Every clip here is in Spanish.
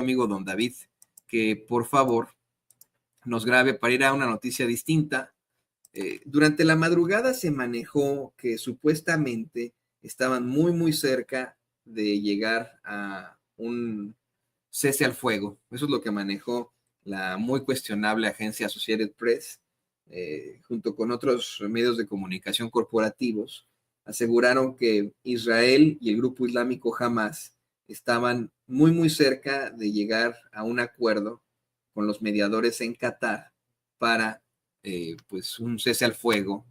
amigo don David que por favor nos grabe para ir a una noticia distinta. Durante la madrugada se manejó que supuestamente estaban muy cerca de llegar a un cese al fuego. Eso es lo que manejó la muy cuestionable agencia Associated Press, junto con otros medios de comunicación corporativos. Aseguraron que Israel y el grupo islámico Hamas estaban muy cerca de llegar a un acuerdo con los mediadores en Qatar para pues un cese al fuego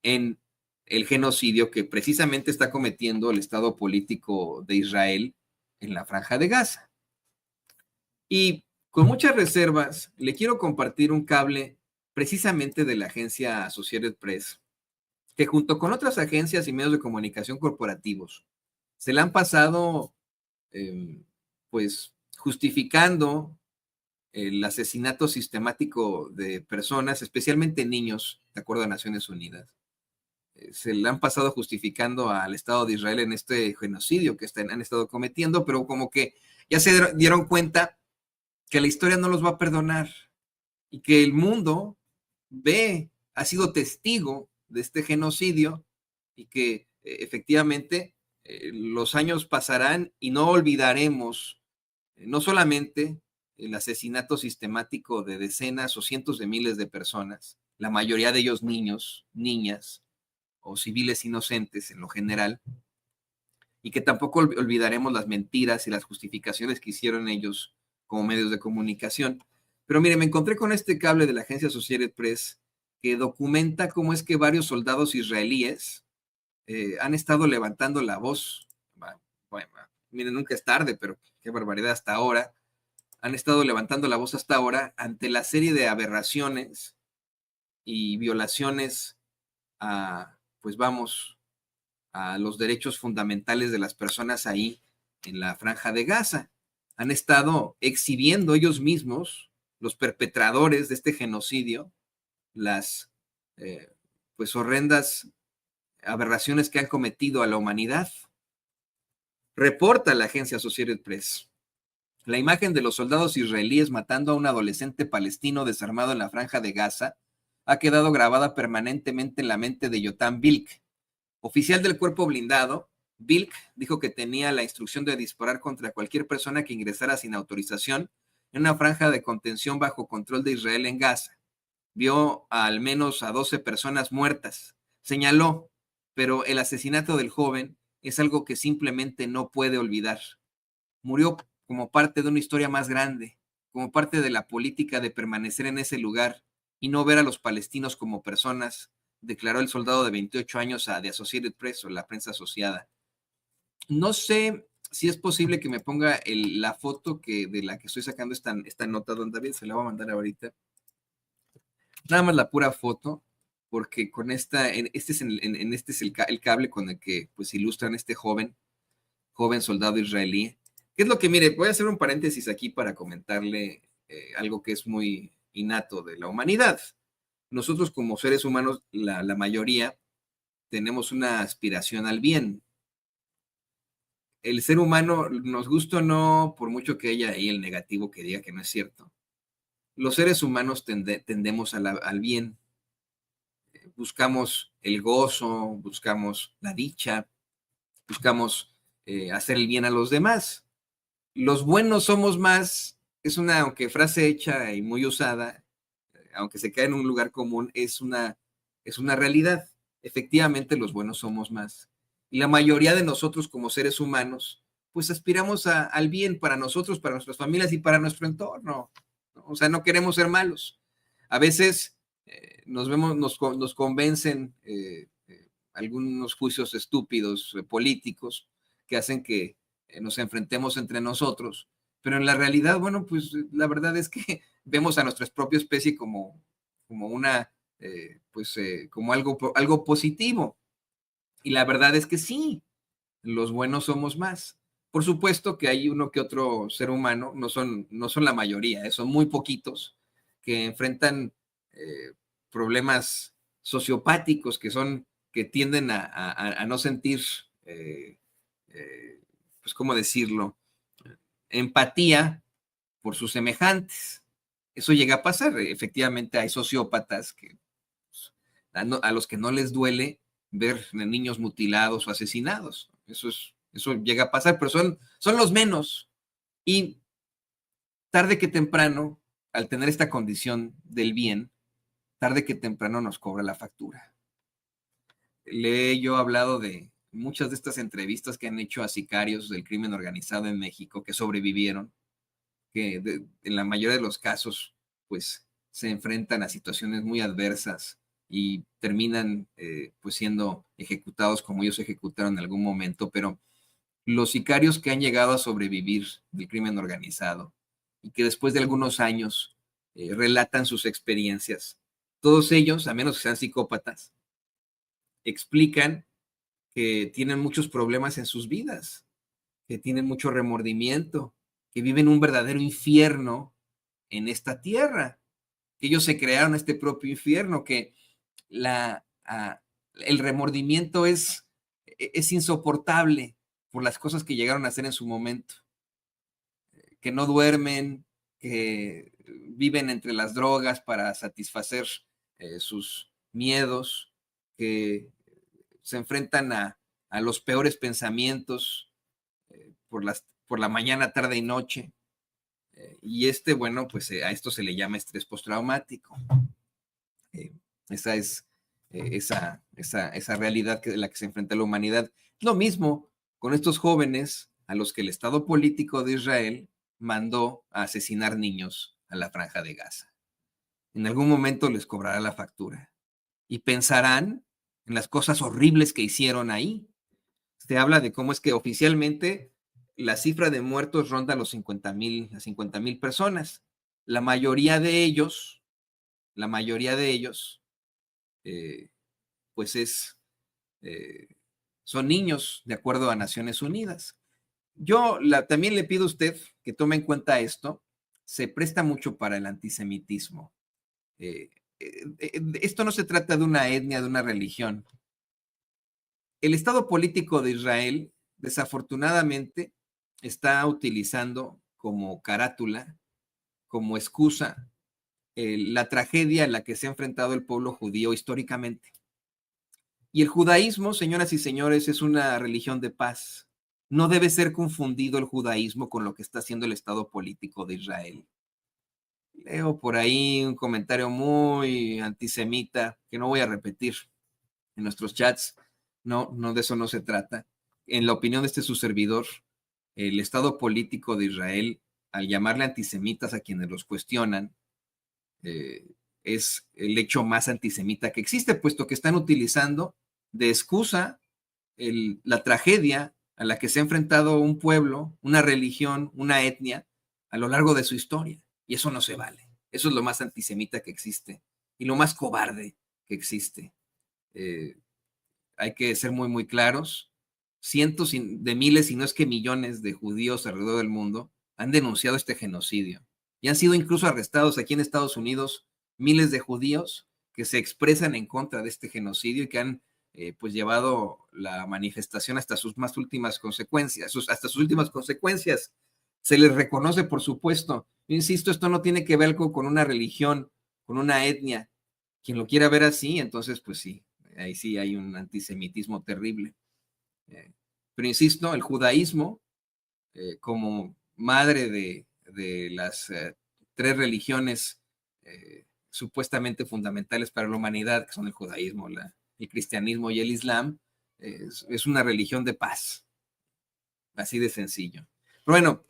en el genocidio que precisamente está cometiendo el Estado político de Israel en la Franja de Gaza. Y con muchas reservas, le quiero compartir un cable precisamente de la agencia Associated Press, que junto con otras agencias y medios de comunicación corporativos se le han pasado pues justificando el asesinato sistemático de personas, especialmente niños, de acuerdo a Naciones Unidas. Se le han pasado justificando al Estado de Israel en este genocidio que han estado cometiendo, pero como que ya se dieron cuenta que la historia no los va a perdonar y que el mundo ha sido testigo de este genocidio y que efectivamente los años pasarán y no olvidaremos no solamente el asesinato sistemático de decenas o cientos de miles de personas, la mayoría de ellos niños, niñas o civiles inocentes en lo general, y que tampoco olvidaremos las mentiras y las justificaciones que hicieron ellos como medios de comunicación. Pero mire, me encontré con este cable de la agencia Associated Press que documenta cómo es que varios soldados israelíes han estado levantando la voz. Bueno, miren, nunca es tarde, pero qué barbaridad hasta ahora. Han estado levantando la voz hasta ahora ante la serie de aberraciones y violaciones pues vamos, a los derechos fundamentales de las personas ahí en la Franja de Gaza. Han estado exhibiendo ellos mismos, los perpetradores de este genocidio, las pues horrendas aberraciones que han cometido a la humanidad. Reporta la agencia Associated Press. La imagen de los soldados israelíes matando a un adolescente palestino desarmado en la Franja de Gaza ha quedado grabada permanentemente en la mente de Yotam Bilk, oficial del cuerpo blindado. Bilk dijo que tenía la instrucción de disparar contra cualquier persona que ingresara sin autorización en una franja de contención bajo control de Israel en Gaza. Vio al menos a 12 personas muertas. Señaló, pero el asesinato del joven es algo que simplemente no puede olvidar. Murió como parte de una historia más grande, como parte de la política de permanecer en ese lugar y no ver a los palestinos como personas, declaró el soldado de 28 años a The Associated Press, o la prensa asociada. No sé si es posible que me ponga la foto de la que estoy sacando esta nota, don David, se la voy a mandar ahorita. Nada más la pura foto, porque con este es el cable con el que pues ilustran este joven soldado israelí. ¿Qué es lo que, mire, voy a hacer un paréntesis aquí para comentarle algo que es muy innato de la humanidad. Nosotros como seres humanos, la mayoría, tenemos una aspiración al bien. El ser humano, nos gusta o no, por mucho que haya ahí el negativo que diga que no es cierto, los seres humanos tendemos al bien. Buscamos el gozo, buscamos la dicha, buscamos hacer el bien a los demás. Los buenos somos más, es una, aunque frase hecha y muy usada, aunque se cae en un lugar común, es una realidad. Efectivamente, los buenos somos más. Y la mayoría de nosotros como seres humanos, pues aspiramos al bien para nosotros, para nuestras familias y para nuestro entorno. O sea, no queremos ser malos. A veces nos convencen algunos juicios estúpidos políticos que hacen que nos enfrentemos entre nosotros, pero en la realidad, bueno, pues la verdad es que vemos a nuestra propia especie como una, como algo positivo. Y la verdad es que sí, los buenos somos más. Por supuesto que hay uno que otro ser humano, no son la mayoría, son muy poquitos que enfrentan problemas sociopáticos que tienden a no sentir, pues, ¿cómo decirlo? Empatía por sus semejantes. Eso llega a pasar. Efectivamente, hay sociópatas que, pues, a los que no les duele ver niños mutilados o asesinados. Eso llega a pasar, pero son los menos. Y tarde que temprano, al tener esta condición del bien, tarde que temprano nos cobra la factura. Le he yo hablado de muchas de estas entrevistas que han hecho a sicarios del crimen organizado en México que sobrevivieron, que en la mayoría de los casos, pues se enfrentan a situaciones muy adversas y terminan pues siendo ejecutados como ellos ejecutaron en algún momento, pero los sicarios que han llegado a sobrevivir del crimen organizado y que después de algunos años relatan sus experiencias, todos ellos, a menos que sean psicópatas, explican que tienen muchos problemas en sus vidas, que tienen mucho remordimiento, que viven un verdadero infierno en esta tierra, que ellos se crearon este propio infierno, que el remordimiento es insoportable por las cosas que llegaron a hacer en su momento, que no duermen, que viven entre las drogas para satisfacer sus miedos, que se enfrentan a los peores pensamientos por la mañana, tarde y noche. Y bueno, pues a esto se le llama estrés postraumático. Esa es esa realidad de la que se enfrenta la humanidad. Lo mismo con estos jóvenes a los que el Estado político de Israel mandó a asesinar niños a la Franja de Gaza. En algún momento les cobrará la factura y pensarán en las cosas horribles que hicieron ahí. Se habla de cómo es que oficialmente la cifra de muertos ronda las 50,000 personas. La mayoría de ellos, pues son niños, de acuerdo a Naciones Unidas. Yo también le pido a usted que tome en cuenta esto. Se presta mucho para el antisemitismo. Esto no se trata de una etnia, de una religión. El Estado político de Israel, desafortunadamente, está utilizando como carátula, como excusa, la tragedia a la que se ha enfrentado el pueblo judío históricamente. Y el judaísmo, señoras y señores, es una religión de paz. No debe ser confundido el judaísmo con lo que está haciendo el Estado político de Israel. Leo por ahí un comentario muy antisemita que no voy a repetir en nuestros chats. No, de eso no se trata. En la opinión de su servidor, el Estado político de Israel, al llamarle antisemitas a quienes los cuestionan, es el hecho más antisemita que existe, puesto que están utilizando de excusa la tragedia a la que se ha enfrentado un pueblo, una religión, una etnia a lo largo de su historia. Y eso no se vale. Eso es lo más antisemita que existe y lo más cobarde que existe. Hay que ser muy, muy claros. Cientos de miles, si no es que millones de judíos alrededor del mundo han denunciado este genocidio y han sido incluso arrestados aquí en Estados Unidos miles de judíos que se expresan en contra de este genocidio y que han pues llevado la manifestación hasta sus más últimas consecuencias, hasta sus últimas consecuencias. Se les reconoce, por supuesto. Yo insisto, esto no tiene que ver con una religión, con una etnia. Quien lo quiera ver así, entonces pues sí, ahí sí hay un antisemitismo terrible. Pero insisto, el judaísmo, como madre de las tres religiones supuestamente fundamentales para la humanidad, que son el judaísmo, el cristianismo y el islam, es una religión de paz. Así de sencillo. Pero bueno,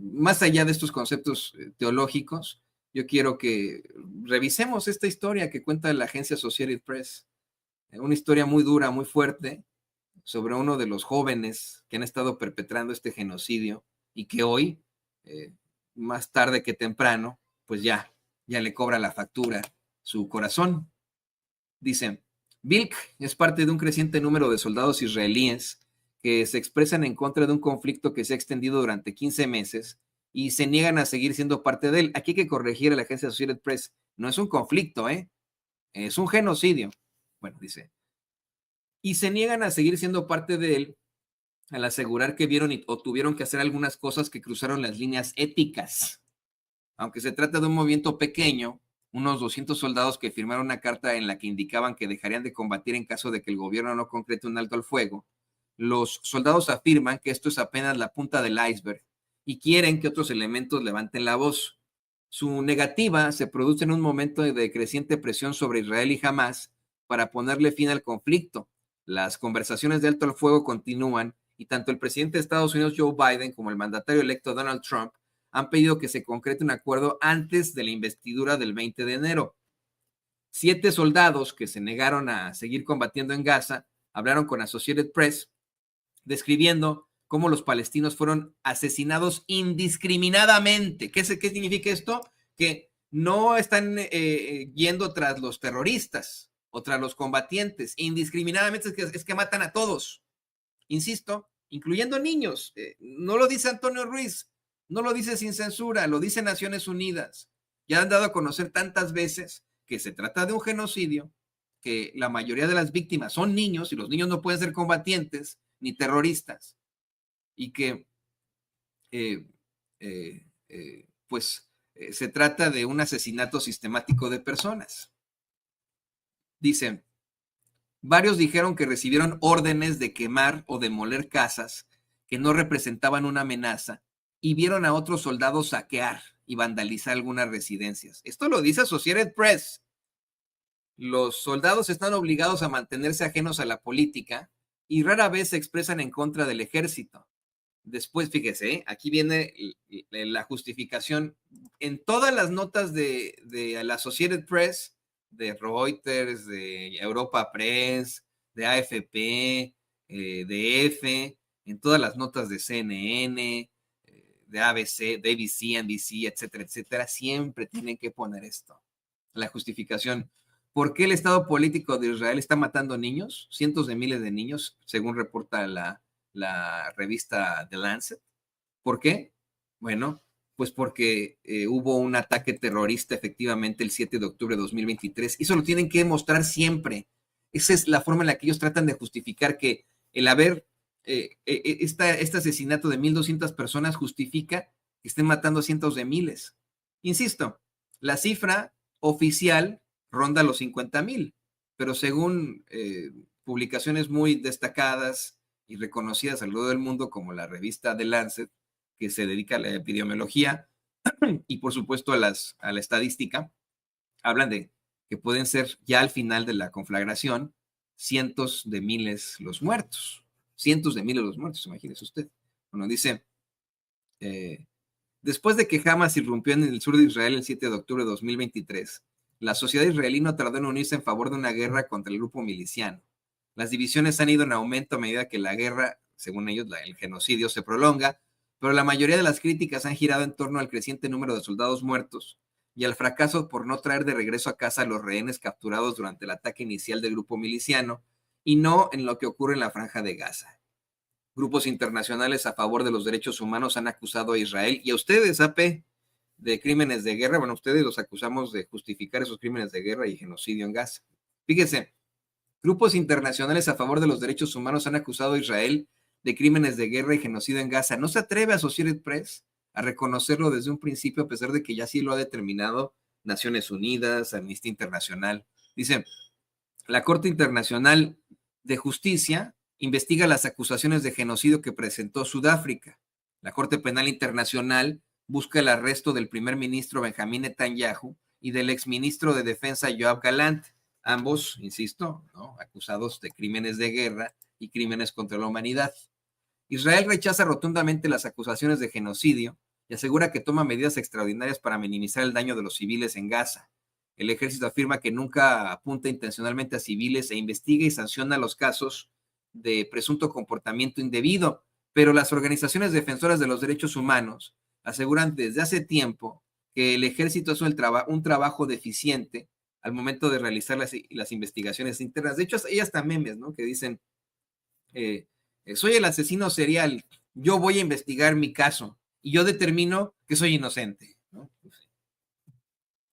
más allá de estos conceptos teológicos, yo quiero que revisemos esta historia que cuenta la agencia Associated Press. Una historia muy dura, muy fuerte, sobre uno de los jóvenes que han estado perpetrando este genocidio y que hoy, más tarde que temprano, pues ya le cobra la factura su corazón. Dice, Bilk es parte de un creciente número de soldados israelíes que se expresan en contra de un conflicto que se ha extendido durante 15 meses y se niegan a seguir siendo parte de él. Aquí hay que corregir a la agencia Associated Press. No es un conflicto, es un genocidio. Bueno, dice, y se niegan a seguir siendo parte de él al asegurar que vieron o tuvieron que hacer algunas cosas que cruzaron las líneas éticas Aunque se trata de un movimiento pequeño, unos 200 soldados que firmaron una carta en la que indicaban que dejarían de combatir en caso de que el gobierno no concrete un alto al fuego, los soldados afirman que esto es apenas la punta del iceberg y quieren que otros elementos levanten la voz. Su negativa se produce en un momento de creciente presión sobre Israel y Hamas para ponerle fin al conflicto. Las conversaciones de alto al fuego continúan y tanto el presidente de Estados Unidos, Joe Biden, como el mandatario electo Donald Trump han pedido que se concrete un acuerdo antes de la investidura del 20 de enero. 7 soldados que se negaron a seguir combatiendo en Gaza hablaron con Associated Press describiendo cómo los palestinos fueron asesinados indiscriminadamente. ¿Qué significa esto? Que no están yendo tras los terroristas o tras los combatientes. Indiscriminadamente es que matan a todos. Insisto, incluyendo niños. No lo dice Antonio Ruiz, no lo dice Sin Censura, lo dice Naciones Unidas. Ya han dado a conocer tantas veces que se trata de un genocidio, que la mayoría de las víctimas son niños y los niños no pueden ser combatientes ni terroristas, y que se trata de un asesinato sistemático de personas. Dicen, varios dijeron que recibieron órdenes de quemar o demoler casas que no representaban una amenaza y vieron a otros soldados saquear y vandalizar algunas residencias. Esto lo dice Associated Press. Los soldados están obligados a mantenerse ajenos a la política y rara vez se expresan en contra del ejército. Después, fíjese, aquí viene la justificación. En todas las notas de la Associated Press, de Reuters, de Europa Press, de AFP, de EFE, en todas las notas de CNN, de ABC, de ABC, NBC, etcétera, etcétera, siempre tienen que poner esto, la justificación. ¿Por qué el Estado político de Israel está matando niños? Cientos de miles de niños, según reporta la revista The Lancet. ¿Por qué? Bueno, pues porque hubo un ataque terrorista efectivamente el 7 de octubre de 2023. Eso lo tienen que demostrar siempre. Esa es la forma en la que ellos tratan de justificar que el haber este asesinato de 1,200 personas justifica que estén matando cientos de miles. Insisto, la cifra oficial ronda los 50,000, pero según publicaciones muy destacadas y reconocidas alrededor del mundo, como la revista The Lancet, que se dedica a la epidemiología y por supuesto a la estadística, hablan de que pueden ser ya al final de la conflagración cientos de miles los muertos. Cientos de miles los muertos, imagínese usted. Bueno, dice, después de que Hamas irrumpió en el sur de Israel el 7 de octubre de 2023, la sociedad israelí no tardó en unirse en favor de una guerra contra el grupo miliciano. Las divisiones han ido en aumento a medida que la guerra, según ellos, el genocidio se prolonga, pero la mayoría de las críticas han girado en torno al creciente número de soldados muertos y al fracaso por no traer de regreso a casa a los rehenes capturados durante el ataque inicial del grupo miliciano y no en lo que ocurre en la Franja de Gaza. Grupos internacionales a favor de los derechos humanos han acusado a Israel y a ustedes, AP, de crímenes de guerra. Bueno, ustedes los acusamos de justificar esos crímenes de guerra y genocidio en Gaza. Fíjense, grupos internacionales a favor de los derechos humanos han acusado a Israel de crímenes de guerra y genocidio en Gaza. No se atreve a Associated Press a reconocerlo desde un principio, a pesar de que ya sí lo ha determinado Naciones Unidas, Amnistía Internacional. Dice, la Corte Internacional de Justicia investiga las acusaciones de genocidio que presentó Sudáfrica. La Corte Penal Internacional busca el arresto del primer ministro Benjamín Netanyahu y del exministro de Defensa Yoav Gallant, ambos, insisto, ¿no?, acusados de crímenes de guerra y crímenes contra la humanidad. Israel rechaza rotundamente las acusaciones de genocidio y asegura que toma medidas extraordinarias para minimizar el daño de los civiles en Gaza. El ejército afirma que nunca apunta intencionalmente a civiles e investiga y sanciona los casos de presunto comportamiento indebido, pero las organizaciones defensoras de los derechos humanos aseguran desde hace tiempo que el ejército hace un trabajo deficiente al momento de realizar las investigaciones internas. De hecho, hay hasta memes, ¿no?, que dicen, soy el asesino serial, yo voy a investigar mi caso y yo determino que soy inocente, ¿no?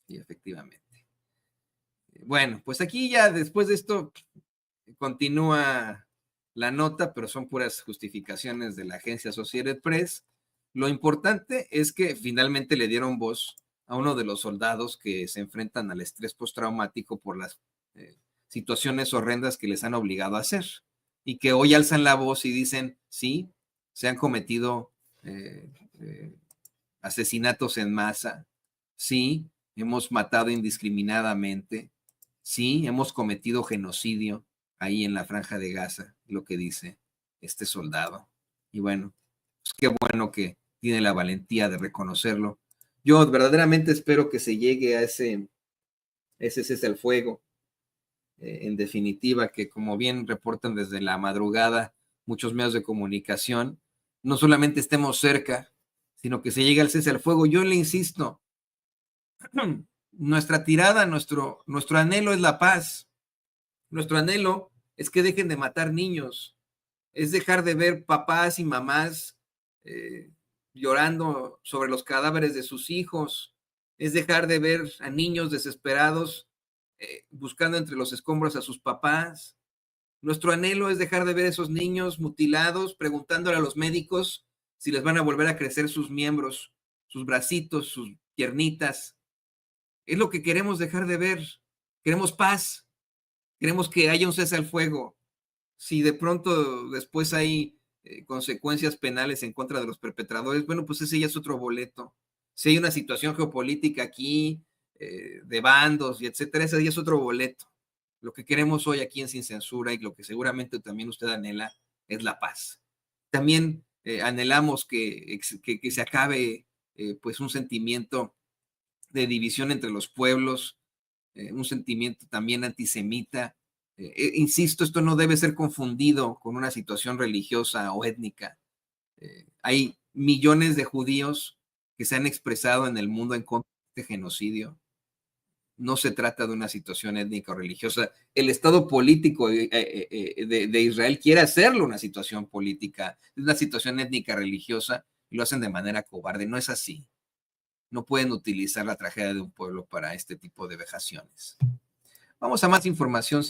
Y efectivamente. Bueno, pues aquí ya después de esto continúa la nota, pero son puras justificaciones de la agencia Associated Press. Lo importante es que finalmente le dieron voz a uno de los soldados que se enfrentan al estrés postraumático por las situaciones horrendas que les han obligado a hacer y que hoy alzan la voz y dicen, sí, se han cometido asesinatos en masa, sí, hemos matado indiscriminadamente, sí, hemos cometido genocidio ahí en la Franja de Gaza, lo que dice este soldado. Y bueno, pues qué bueno que tiene la valentía de reconocerlo. Yo verdaderamente espero que se llegue a ese cese al fuego. En definitiva, que como bien reportan desde la madrugada muchos medios de comunicación, no solamente estemos cerca, sino que se llegue al cese al fuego. Yo le insisto, nuestra tirada, nuestro anhelo es la paz. Nuestro anhelo es que dejen de matar niños, es dejar de ver papás y mamás llorando sobre los cadáveres de sus hijos, es dejar de ver a niños desesperados buscando entre los escombros a sus papás. Nuestro anhelo es dejar de ver a esos niños mutilados, preguntándole a los médicos si les van a volver a crecer sus miembros, sus bracitos, sus piernitas. Es lo que queremos dejar de ver. Queremos paz. Queremos que haya un cese al fuego. Si de pronto después hay consecuencias penales en contra de los perpetradores, bueno, pues ese ya es otro boleto. Si hay una situación geopolítica aquí, de bandos y etcétera, ese ya es otro boleto. Lo que queremos hoy aquí en Sin Censura y lo que seguramente también usted anhela es la paz. También anhelamos que se acabe pues un sentimiento de división entre los pueblos, un sentimiento también antisemita. Insisto, esto no debe ser confundido con una situación religiosa o étnica. Hay millones de judíos que se han expresado en el mundo en contra de este genocidio. No se trata de una situación étnica o religiosa. El Estado político de Israel quiere hacerlo una situación política, una situación étnica religiosa, y lo hacen de manera cobarde. No es así. No pueden utilizar la tragedia de un pueblo para este tipo de vejaciones. Vamos a más información.